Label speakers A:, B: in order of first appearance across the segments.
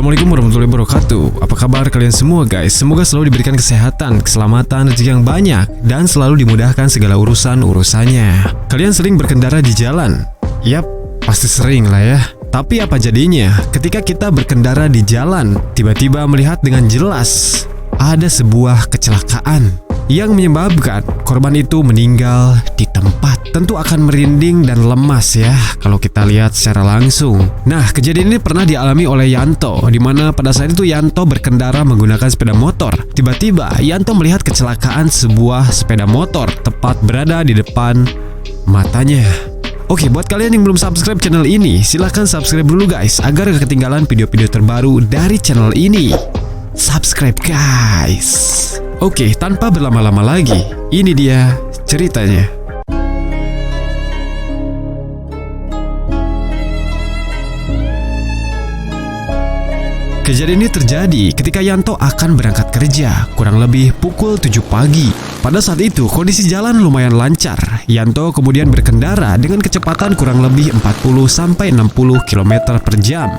A: Assalamualaikum warahmatullahi wabarakatuh. Apa kabar kalian semua guys? Semoga selalu diberikan kesehatan, keselamatan, rezeki yang banyak, dan selalu dimudahkan segala urusannya. Kalian sering berkendara di jalan? Yap, pasti sering lah ya. Tapi apa jadinya ketika kita berkendara di jalan, tiba-tiba melihat dengan jelas ada sebuah kecelakaan yang menyebabkan korban itu meninggal di tempat. Tentu akan merinding dan lemas ya kalau kita lihat secara langsung. Nah, kejadian ini pernah dialami oleh Yanto, di mana pada saat itu Yanto berkendara menggunakan sepeda motor. Tiba-tiba Yanto melihat kecelakaan sebuah sepeda motor tepat berada di depan matanya. Oke, buat kalian yang belum subscribe channel ini, silahkan subscribe dulu guys, agar gak ketinggalan video-video terbaru dari channel ini. Subscribe guys. Oke, tanpa berlama-lama lagi, ini dia ceritanya. Kejadian ini terjadi ketika Yanto akan berangkat kerja, kurang lebih pukul 7 pagi. Pada saat itu, kondisi jalan lumayan lancar. Yanto kemudian berkendara dengan kecepatan kurang lebih 40-60 km per jam.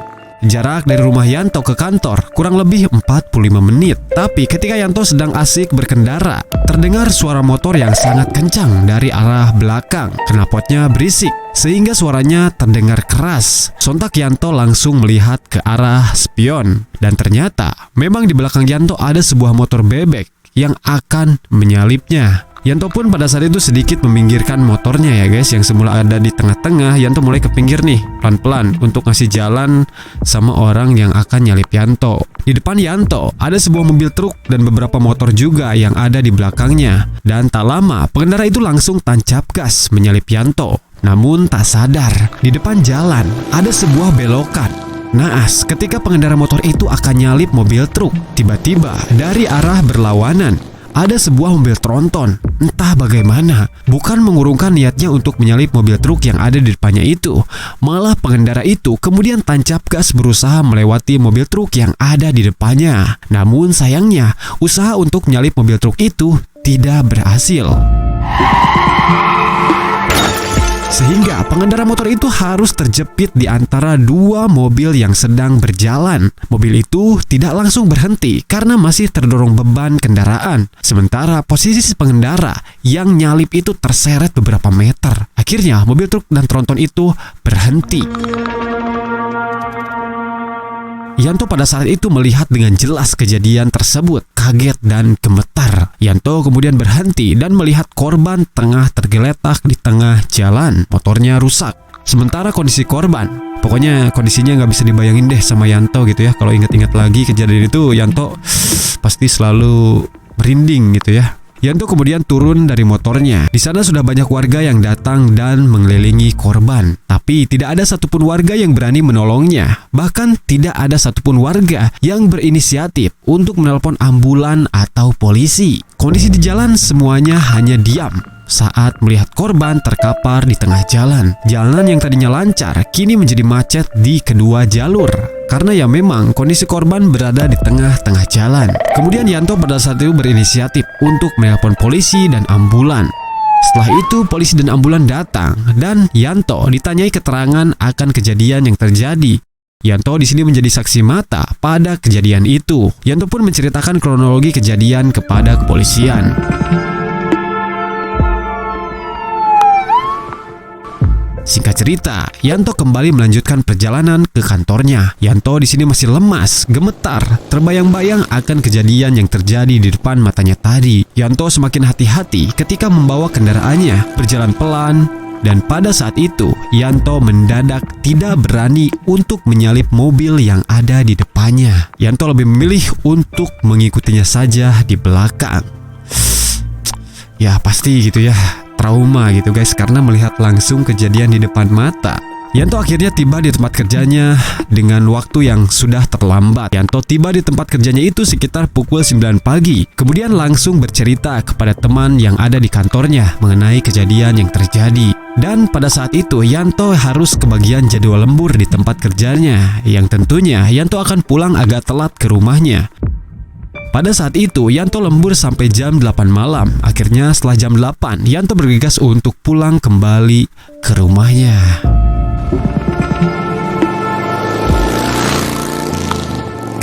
A: Jarak dari rumah Yanto ke kantor kurang lebih 45 menit. Tapi ketika Yanto sedang asik berkendara, terdengar suara motor yang sangat kencang dari arah belakang. Knalpotnya berisik sehingga suaranya terdengar keras. Sontak Yanto langsung melihat ke arah spion, dan ternyata memang di belakang Yanto ada sebuah motor bebek yang akan menyalipnya. Yanto pun pada saat itu sedikit meminggirkan motornya ya guys, yang semula ada di tengah-tengah. Yanto mulai ke pinggir nih, pelan-pelan untuk ngasih jalan sama orang yang akan nyalip Yanto. Di depan Yanto ada sebuah mobil truk dan beberapa motor juga yang ada di belakangnya. Dan tak lama pengendara itu langsung tancap gas menyalip Yanto. Namun tak sadar, di depan jalan ada sebuah belokan. Naas ketika pengendara motor itu akan nyalip mobil truk, tiba-tiba dari arah berlawanan ada sebuah mobil tronton. Entah bagaimana, bukan mengurungkan niatnya untuk menyalip mobil truk yang ada di depannya itu. Malah pengendara itu kemudian tancap gas berusaha melewati mobil truk yang ada di depannya. Namun sayangnya, usaha untuk menyalip mobil truk itu tidak berhasil. Sehingga pengendara motor itu harus terjepit di antara dua mobil yang sedang berjalan. Mobil itu tidak langsung berhenti karena masih terdorong beban kendaraan. Sementara posisi pengendara yang nyalip itu terseret beberapa meter. Akhirnya mobil truk dan tronton itu berhenti. Yanto pada saat itu melihat dengan jelas kejadian tersebut, kaget dan gemetar. Yanto kemudian berhenti dan melihat korban tengah tergeletak di tengah jalan. Motornya rusak. Sementara kondisi korban, pokoknya kondisinya nggak bisa dibayangin deh sama Yanto gitu ya. Kalau ingat-ingat lagi kejadian itu, Yanto pasti selalu merinding gitu ya. Yanto kemudian turun dari motornya. Di sana sudah banyak warga yang datang dan mengelilingi korban. Tapi tidak ada satupun warga yang berani menolongnya. Bahkan tidak ada satupun warga yang berinisiatif untuk menelpon ambulan atau polisi. Kondisi di jalan semuanya hanya diam saat melihat korban terkapar di tengah jalan. Jalanan yang tadinya lancar kini menjadi macet di kedua jalur, karena ya memang kondisi korban berada di tengah-tengah jalan. Kemudian Yanto pada saat itu berinisiatif untuk menelpon polisi dan ambulan. Setelah itu polisi dan ambulan datang dan Yanto ditanyai keterangan akan kejadian yang terjadi. Yanto di sini menjadi saksi mata pada kejadian itu. Yanto pun menceritakan kronologi kejadian kepada kepolisian. Singkat cerita, Yanto kembali melanjutkan perjalanan ke kantornya. Yanto di sini masih lemas, gemetar, terbayang-bayang akan kejadian yang terjadi di depan matanya tadi. Yanto semakin hati-hati ketika membawa kendaraannya, berjalan pelan. Dan pada saat itu, Yanto mendadak tidak berani untuk menyalip mobil yang ada di depannya. Yanto lebih memilih untuk mengikutinya saja di belakang. Ya pasti gitu ya, trauma gitu guys, karena melihat langsung kejadian di depan mata. Yanto akhirnya tiba di tempat kerjanya dengan waktu yang sudah terlambat. Yanto tiba di tempat kerjanya itu sekitar pukul 9 pagi. Kemudian langsung bercerita kepada teman yang ada di kantornya mengenai kejadian yang terjadi. Dan pada saat itu Yanto harus kebagian jadwal lembur di tempat kerjanya, yang tentunya Yanto akan pulang agak telat ke rumahnya. Pada saat itu, Yanto lembur sampai jam 8 malam. Akhirnya setelah jam 8, Yanto bergegas untuk pulang kembali ke rumahnya.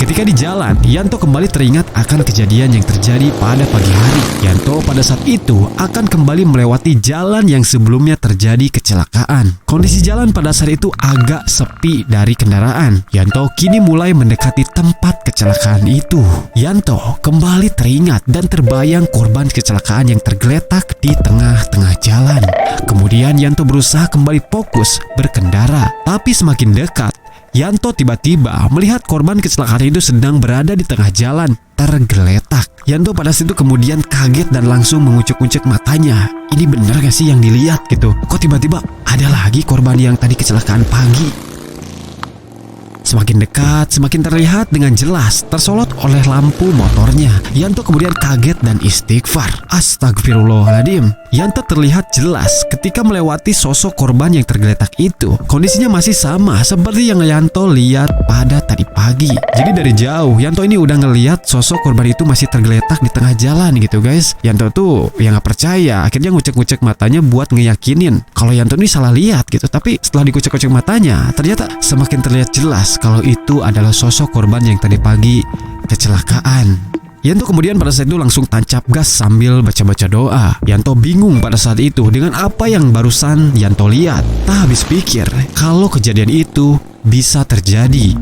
A: Ketika di jalan, Yanto kembali teringat akan kejadian yang terjadi pada pagi hari. Yanto pada saat itu akan kembali melewati jalan yang sebelumnya terjadi kecelakaan. Kondisi jalan pada saat itu agak sepi dari kendaraan. Yanto kini mulai mendekati tempat kecelakaan itu. Yanto kembali teringat dan terbayang korban kecelakaan yang tergeletak di tengah-tengah jalan. Kemudian Yanto berusaha kembali fokus berkendara. Tapi semakin dekat, Yanto tiba-tiba melihat korban kecelakaan itu sedang berada di tengah jalan, tergeletak. Yanto pada situ kemudian kaget dan langsung mengucek-ucek matanya. Ini benar gak sih yang dilihat gitu? Kok tiba-tiba ada lagi korban yang tadi kecelakaan pagi? Semakin dekat, semakin terlihat dengan jelas tersolot oleh lampu motornya. Yanto kemudian kaget dan istighfar. Astagfirullahaladzim. Yanto terlihat jelas ketika melewati sosok korban yang tergeletak itu. Kondisinya masih sama seperti yang Yanto lihat pada tadi pagi. Jadi dari jauh, Yanto ini udah ngelihat sosok korban itu masih tergeletak di tengah jalan gitu guys. Yanto tuh yang gak percaya, akhirnya ngucek-ngucek matanya buat ngeyakinin kalau Yanto ini salah lihat gitu. Tapi setelah dikucek-kucek matanya, ternyata semakin terlihat jelas kalau itu adalah sosok korban yang tadi pagi kecelakaan. Yanto kemudian pada saat itu langsung tancap gas sambil baca-baca doa. Yanto bingung pada saat itu dengan apa yang barusan Yanto lihat. Tak habis pikir kalau kejadian itu bisa terjadi.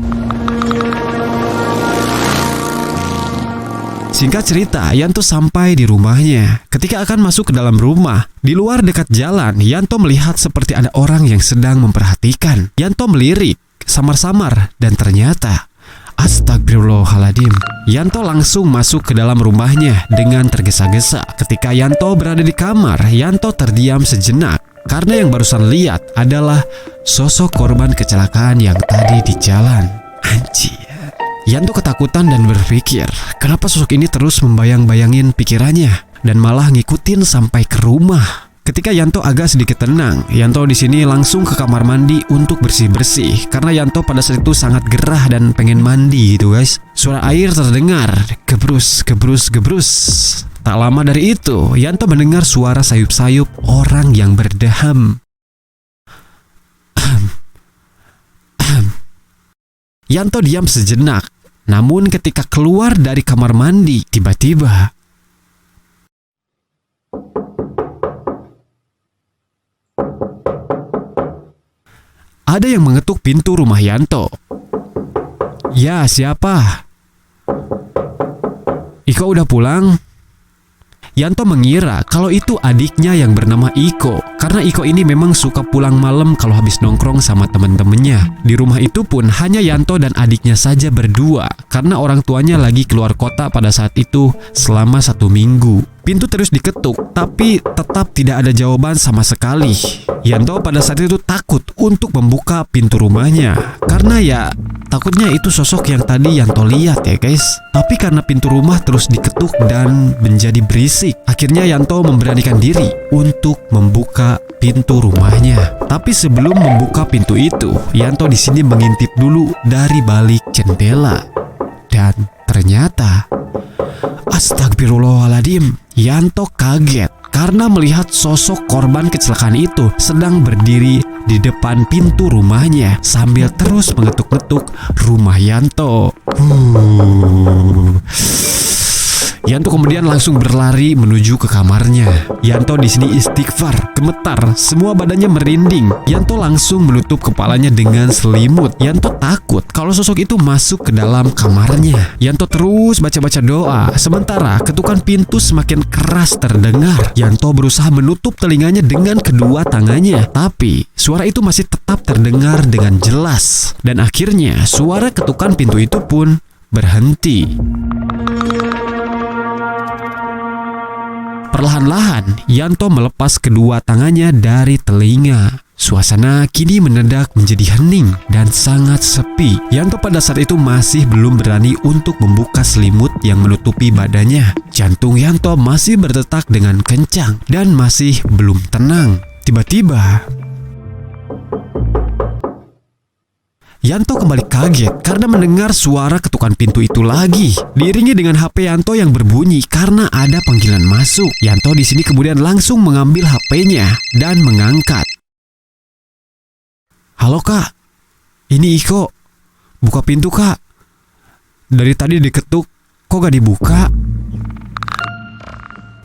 A: Singkat cerita, Yanto sampai di rumahnya. Ketika akan masuk ke dalam rumah, di luar dekat jalan, Yanto melihat seperti ada orang yang sedang memperhatikan. Yanto melirik samar-samar dan ternyata astagfirullahaladzim. Yanto langsung masuk ke dalam rumahnya dengan tergesa-gesa. Ketika Yanto berada di kamar, Yanto terdiam sejenak karena yang barusan lihat adalah sosok korban kecelakaan yang tadi di jalan. Anjir. Yanto ketakutan dan berpikir, kenapa sosok ini terus membayang-bayangin pikirannya dan malah ngikutin sampai ke rumah. Ketika Yanto agak sedikit tenang, Yanto di sini langsung ke kamar mandi untuk bersih-bersih karena Yanto pada saat itu sangat gerah dan pengen mandi gitu guys. Suara air terdengar, gebrus, gebrus, gebrus. Tak lama dari itu, Yanto mendengar suara sayup-sayup orang yang berdeham. Yanto diam sejenak. Namun ketika keluar dari kamar mandi, tiba-tiba ada yang mengetuk pintu rumah Yanto. Ya, siapa? Iko udah pulang? Yanto mengira kalau itu adiknya yang bernama Iko, karena Iko ini memang suka pulang malam kalau habis nongkrong sama temen-temennya. Di rumah itu pun hanya Yanto dan adiknya saja berdua, karena orang tuanya lagi keluar kota pada saat itu selama 1 minggu. Pintu terus diketuk, tapi tetap tidak ada jawaban sama sekali. Yanto pada saat itu takut untuk membuka pintu rumahnya, karena ya takutnya itu sosok yang tadi Yanto lihat ya guys. Tapi karena pintu rumah terus diketuk dan menjadi berisik, akhirnya Yanto memberanikan diri untuk membuka pintu rumahnya. Tapi sebelum membuka pintu itu, Yanto di sini mengintip dulu dari balik jendela. Dan ternyata astagfirullahaladzim, Yanto kaget karena melihat sosok korban kecelakaan itu sedang berdiri di depan pintu rumahnya sambil terus mengetuk-ngetuk rumah Yanto. Yanto kemudian langsung berlari menuju ke kamarnya. Yanto di sini istighfar, gemetar, semua badannya merinding. Yanto langsung menutup kepalanya dengan selimut. Yanto takut kalau sosok itu masuk ke dalam kamarnya. Yanto terus baca-baca doa. Sementara ketukan pintu semakin keras terdengar. Yanto berusaha menutup telinganya dengan kedua tangannya, tapi suara itu masih tetap terdengar dengan jelas. Dan akhirnya suara ketukan pintu itu pun berhenti. Perlahan-lahan, Yanto melepas kedua tangannya dari telinga. Suasana kini mendadak menjadi hening dan sangat sepi. Yanto pada saat itu masih belum berani untuk membuka selimut yang menutupi badannya. Jantung Yanto masih berdetak dengan kencang dan masih belum tenang. Tiba-tiba, Yanto kembali kaget karena mendengar suara ketukan pintu itu lagi, diiringi dengan HP Yanto yang berbunyi karena ada panggilan masuk. Yanto di sini kemudian langsung mengambil HP-nya dan mengangkat. Halo kak, ini Iko. Buka pintu kak. Dari tadi diketuk, kok gak dibuka?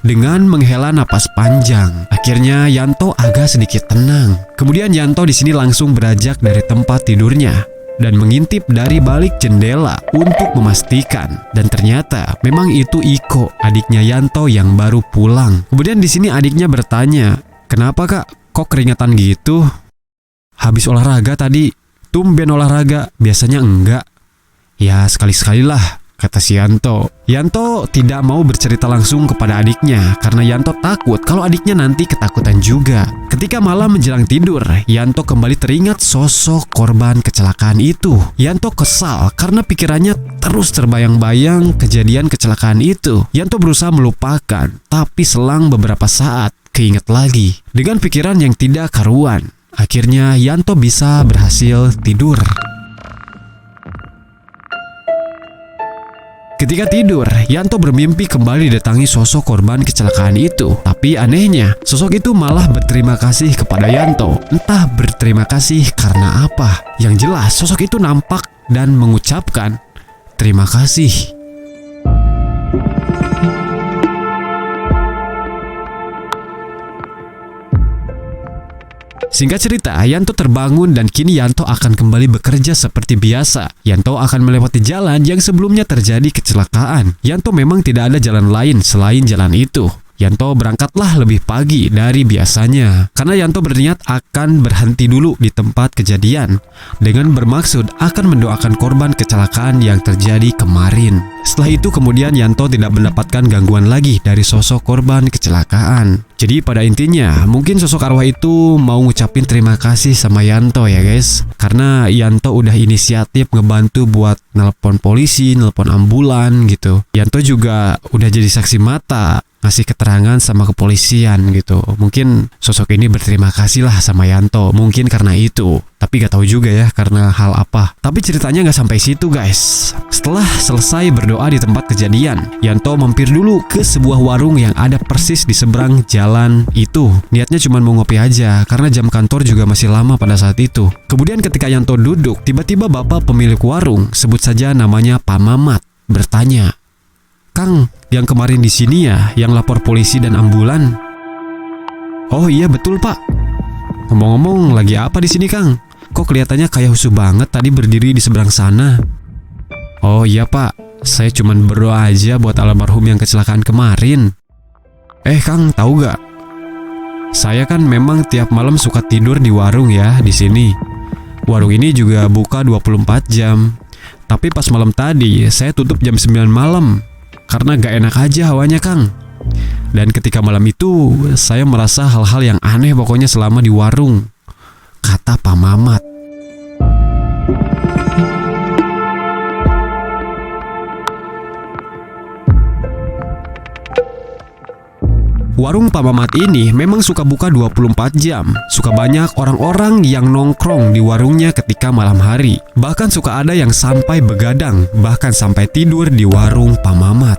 A: Dengan menghela napas panjang, akhirnya Yanto agak sedikit tenang. Kemudian Yanto di sini langsung beranjak dari tempat tidurnya dan mengintip dari balik jendela untuk memastikan. Dan ternyata memang itu Iko, adiknya Yanto yang baru pulang. Kemudian di sini adiknya bertanya, "Kenapa kak? Kok keringetan gitu?" "Habis olahraga tadi." "Tumben olahraga, biasanya enggak." "Ya sekali-sekalilah," kata si Yanto. Yanto tidak mau bercerita langsung kepada adiknya karena Yanto takut kalau adiknya nanti ketakutan juga. Ketika malam menjelang tidur, Yanto kembali teringat sosok korban kecelakaan itu. Yanto kesal karena pikirannya terus terbayang-bayang kejadian kecelakaan itu. Yanto berusaha melupakan, tapi selang beberapa saat keinget lagi. Dengan pikiran yang tidak karuan, akhirnya Yanto bisa berhasil tidur. Ketika tidur, Yanto bermimpi kembali datangi sosok korban kecelakaan itu. Tapi anehnya, sosok itu malah berterima kasih kepada Yanto. Entah berterima kasih karena apa. Yang jelas, sosok itu nampak dan mengucapkan terima kasih. Singkat cerita, Yanto terbangun dan kini Yanto akan kembali bekerja seperti biasa. Yanto akan melewati jalan yang sebelumnya terjadi kecelakaan. Yanto memang tidak ada jalan lain selain jalan itu. Yanto berangkatlah lebih pagi dari biasanya karena Yanto berniat akan berhenti dulu di tempat kejadian dengan bermaksud akan mendoakan korban kecelakaan yang terjadi kemarin. Setelah itu kemudian Yanto tidak mendapatkan gangguan lagi dari sosok korban kecelakaan. Jadi pada intinya mungkin sosok arwah itu mau ngucapin terima kasih sama Yanto ya guys, karena Yanto udah inisiatif ngebantu buat nelpon polisi, nelpon ambulan gitu. Yanto juga udah jadi saksi mata, ngasih keterangan sama kepolisian gitu. Mungkin sosok ini berterima kasih lah sama Yanto, mungkin karena itu. Tapi gak tahu juga ya karena hal apa. Tapi ceritanya gak sampai situ guys. Setelah selesai berdoa di tempat kejadian, Yanto mampir dulu ke sebuah warung yang ada persis di seberang jalan itu. Niatnya cuma mau ngopi aja karena jam kantor juga masih lama pada saat itu. Kemudian ketika Yanto duduk, tiba-tiba bapak pemilik warung, sebut saja namanya Pak Mamat, bertanya, "Kang, yang kemarin di sini ya, yang lapor polisi dan ambulan?" "Oh iya betul pak. Ngomong-ngomong lagi apa di sini Kang? Kok kelihatannya kayak husu banget tadi berdiri di seberang sana?" "Oh iya pak, saya cuman berdoa aja buat almarhum yang kecelakaan kemarin." Kang tahu gak? Saya kan memang tiap malam suka tidur di warung ya di sini. Warung ini juga buka 24 jam. Tapi pas malam tadi saya tutup jam 9 malam karena gak enak aja hawanya Kang. Dan ketika malam itu saya merasa hal-hal yang aneh pokoknya selama di warung, kata Pak Mamat. Warung Pak Mamat ini memang suka buka 24 jam. Suka banyak orang-orang yang nongkrong di warungnya ketika malam hari. Bahkan suka ada yang sampai begadang, bahkan sampai tidur di warung Pak Mamat.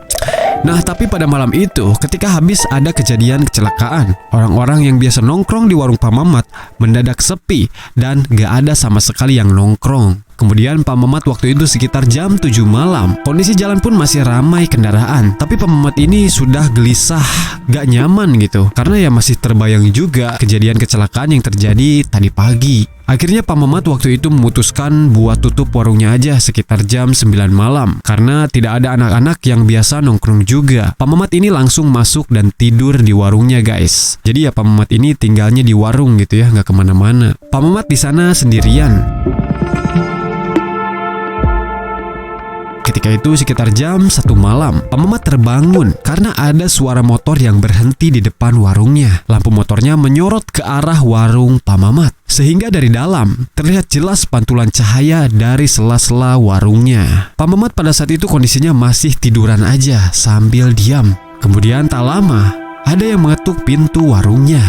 A: Nah tapi pada malam itu ketika habis ada kejadian kecelakaan, orang-orang yang biasa nongkrong di warung Pak Mamat mendadak sepi dan gak ada sama sekali yang nongkrong. Kemudian Pak Mamat waktu itu sekitar jam 7 malam. Kondisi jalan pun masih ramai kendaraan. Tapi Pak Mamat ini sudah gelisah, gak nyaman gitu. Karena ya masih terbayang juga kejadian kecelakaan yang terjadi tadi pagi. Akhirnya Pak Mamat waktu itu memutuskan buat tutup warungnya aja sekitar jam 9 malam. Karena tidak ada anak-anak yang biasa nongkrong juga. Pak Mamat ini langsung masuk dan tidur di warungnya guys. Jadi ya Pak Mamat ini tinggalnya di warung gitu ya, gak kemana-mana. Pak Mamat di sana sendirian. Ketika itu sekitar jam 1 malam, Pak Mamat terbangun karena ada suara motor yang berhenti di depan warungnya. Lampu motornya menyorot ke arah warung Pak Mamat, sehingga dari dalam terlihat jelas pantulan cahaya dari sela-sela warungnya. Pak Mamat pada saat itu kondisinya masih tiduran aja sambil diam. Kemudian tak lama, ada yang mengetuk pintu warungnya.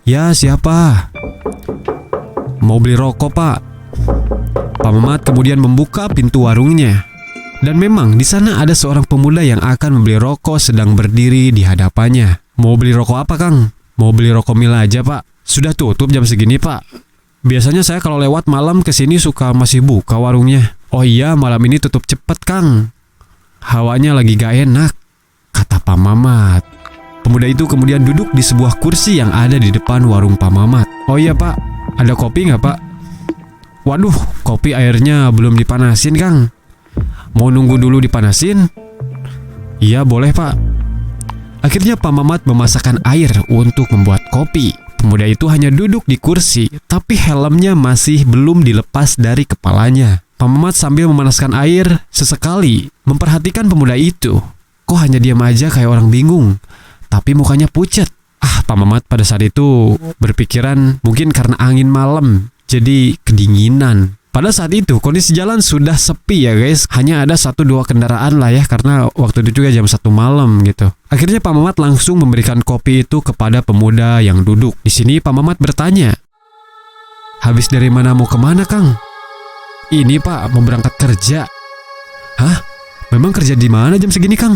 A: "Ya siapa?" "Mau beli rokok pak." Pak Mamat kemudian membuka pintu warungnya. Dan memang di sana ada seorang pemuda yang akan membeli rokok sedang berdiri di hadapannya. "Mau beli rokok apa Kang?" "Mau beli rokok Mila aja pak. Sudah tutup jam segini pak." Biasanya saya kalau lewat malam ke sini suka masih buka warungnya. Oh iya, malam ini tutup cepet, Kang. Hawanya lagi gak enak, kata Pak Mamat. Pemuda itu kemudian duduk di sebuah kursi yang ada di depan warung Pak Mamat. Oh iya, Pak, ada kopi nggak, Pak? Waduh, kopi airnya belum dipanasin, Kang. Mau nunggu dulu dipanasin? Iya, boleh, Pak. Akhirnya Pak Mamat memasakkan air untuk membuat kopi. Pemuda itu hanya duduk di kursi, tapi helmnya masih belum dilepas dari kepalanya. Pak Mamat sambil memanaskan air sesekali memperhatikan pemuda itu. Kok hanya diam aja kayak orang bingung, tapi mukanya pucat. Pak Mamat pada saat itu berpikiran mungkin karena angin malam, jadi kedinginan. Pada saat itu kondisi jalan sudah sepi ya guys. Hanya ada 1-2 kendaraan lah ya, karena waktu itu juga jam 1 malam gitu. Akhirnya Pak Mamat langsung memberikan kopi itu kepada pemuda yang duduk. Di sini Pak Mamat bertanya, "Habis dari mana mau kemana, Kang?" "Ini Pak, mau berangkat kerja." "Hah? Memang kerja di mana jam segini, Kang?"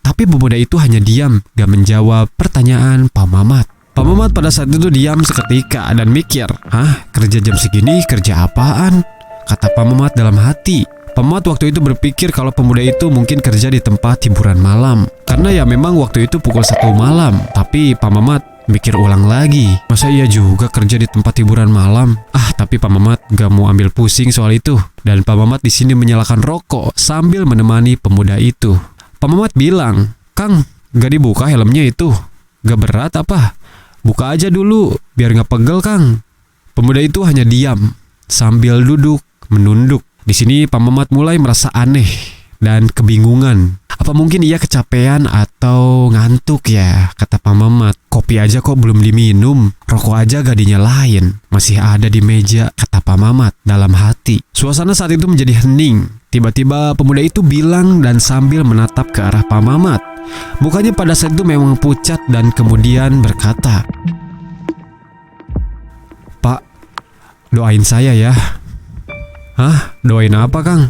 A: Tapi pemuda itu hanya diam, gak menjawab pertanyaan Pak Mamat. Pak Mamat pada saat itu diam seketika dan mikir, "Hah? Kerja jam segini? Kerja apaan?" kata Pak Mamat dalam hati. Pak Mamat waktu itu berpikir kalau pemuda itu mungkin kerja di tempat hiburan malam. Karena ya memang waktu itu pukul 1 malam. Tapi Pak Mamat mikir ulang lagi, masa iya juga kerja di tempat hiburan malam? Tapi Pak Mamat gak mau ambil pusing soal itu. Dan Pak Mamat di sini menyalakan rokok sambil menemani pemuda itu. Pak Mamat bilang, "Kang, gak dibuka helmnya itu? Gak berat apa? Buka aja dulu, biar gak pegel, Kang." Pemuda itu hanya diam sambil duduk menunduk. Di sini Pak Mamat mulai merasa aneh dan kebingungan. Apa mungkin ia kecapean atau ngantuk ya, kata Pak Mamat. Kopi aja kok belum diminum, rokok aja gak dinyalain, masih ada di meja, kata Pak Mamat dalam hati. Suasana saat itu menjadi hening. Tiba-tiba pemuda itu bilang dan sambil menatap ke arah Pak Mamat. Mukanya pada saat itu memang pucat dan kemudian berkata, "Pak, doain saya ya." "Hah? Doain apa, Kang?"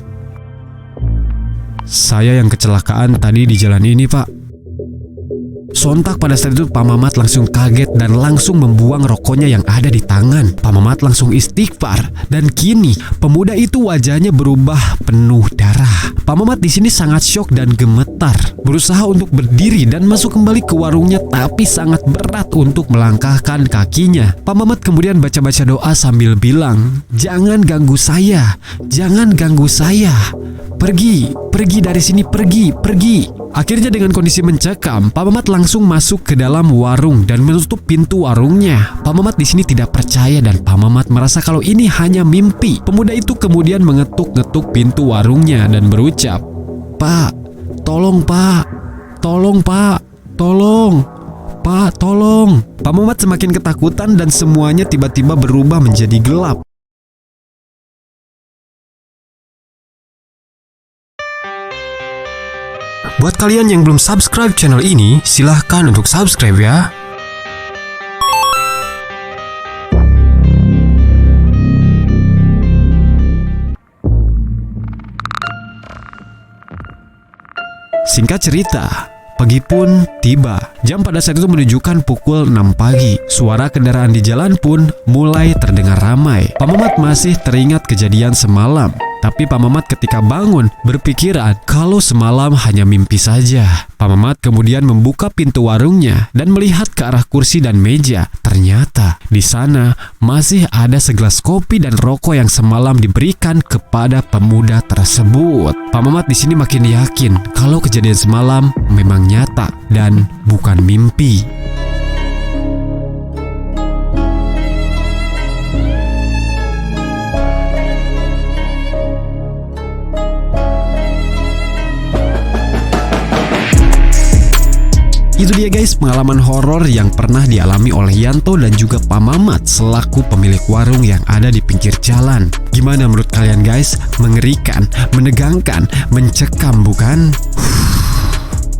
A: "Saya yang kecelakaan tadi di jalan ini, Pak." Sontak pada saat itu Pak Mamat langsung kaget dan langsung membuang rokoknya yang ada di tangan. Pak Mamat langsung istighfar dan kini pemuda itu wajahnya berubah penuh darah. Pak Mamat di sini sangat syok dan gemetar, berusaha untuk berdiri dan masuk kembali ke warungnya, tapi sangat berat untuk melangkahkan kakinya. Pak Mamat kemudian baca-baca doa sambil bilang, "Jangan ganggu saya, jangan ganggu saya. Pergi, pergi dari sini, pergi, pergi." Akhirnya dengan kondisi mencekam, Pak Mamat langsung masuk ke dalam warung dan menutup pintu warungnya. Pak Mamat di sini tidak percaya dan Pak Mamat merasa kalau ini hanya mimpi. Pemuda itu kemudian mengetuk-ngetuk pintu warungnya dan berucap, "Pak, tolong Pak, tolong Pak, tolong, Pak, tolong." Pak Mamat semakin ketakutan dan semuanya tiba-tiba berubah menjadi gelap. Buat kalian yang belum subscribe channel ini, silahkan untuk subscribe ya. Singkat cerita, pagi pun tiba. Jam pada saat itu menunjukkan pukul 6 pagi. Suara kendaraan di jalan pun mulai terdengar ramai. Pak Mamat masih teringat kejadian semalam. Tapi Pak Mamat ketika bangun berpikiran kalau semalam hanya mimpi saja. Pak Mamat kemudian membuka pintu warungnya dan melihat ke arah kursi dan meja. Ternyata di sana masih ada segelas kopi dan rokok yang semalam diberikan kepada pemuda tersebut. Pak Mamat di sini makin yakin kalau kejadian semalam memang nyata dan bukan mimpi. Itu dia guys, pengalaman horor yang pernah dialami oleh Yanto dan juga Pak Mamat selaku pemilik warung yang ada di pinggir jalan. Gimana menurut kalian guys? Mengerikan, menegangkan, mencekam bukan?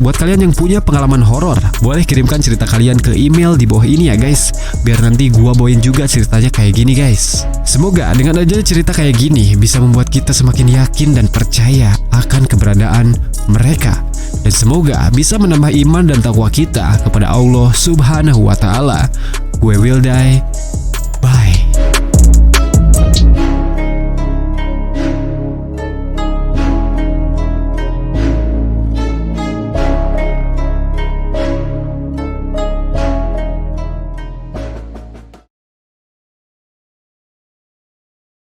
A: Buat kalian yang punya pengalaman horor, boleh kirimkan cerita kalian ke email di bawah ini ya guys, biar nanti gua bawain juga ceritanya kayak gini guys. Semoga dengan aja cerita kayak gini bisa membuat kita semakin yakin dan percaya akan keberadaan mereka. Dan semoga bisa menambah iman dan takwa kita kepada Allah Subhanahu wa Ta'ala. Gue Wilday,